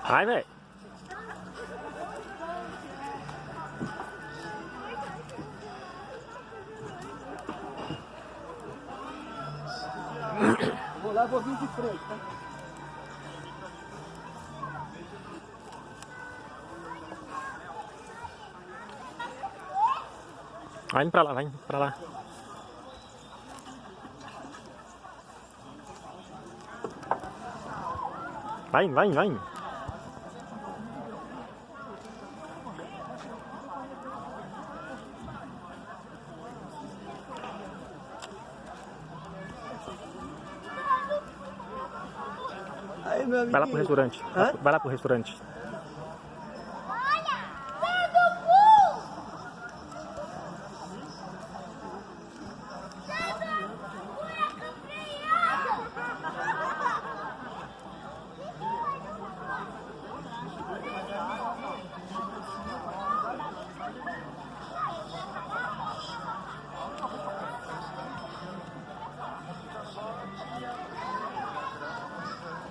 Vai, velho. Vou lá, vou vir de frente, tá? Vai indo pra lá, vai indo pra lá. Vai indo, vai indo, vai indo. Aí, meu amiguinho. Vai lá pro restaurante. Hã? Vai lá pro restaurante.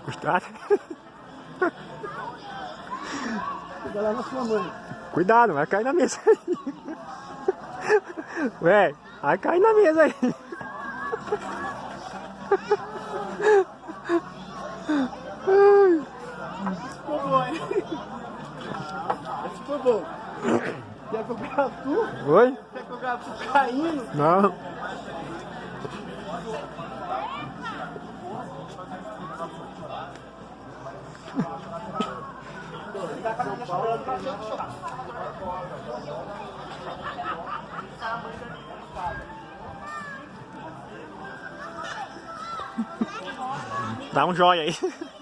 Cuidado. Cuida lá na sua mãe. Cuidado, vai cair na mesa aí. Ué, vai cair na mesa aí. Ficou bom, hein? Esse ficou bom. Quer que eu gravo tu? Oi? Quer que eu gravo tu caindo? Não. Dá um joinha aí.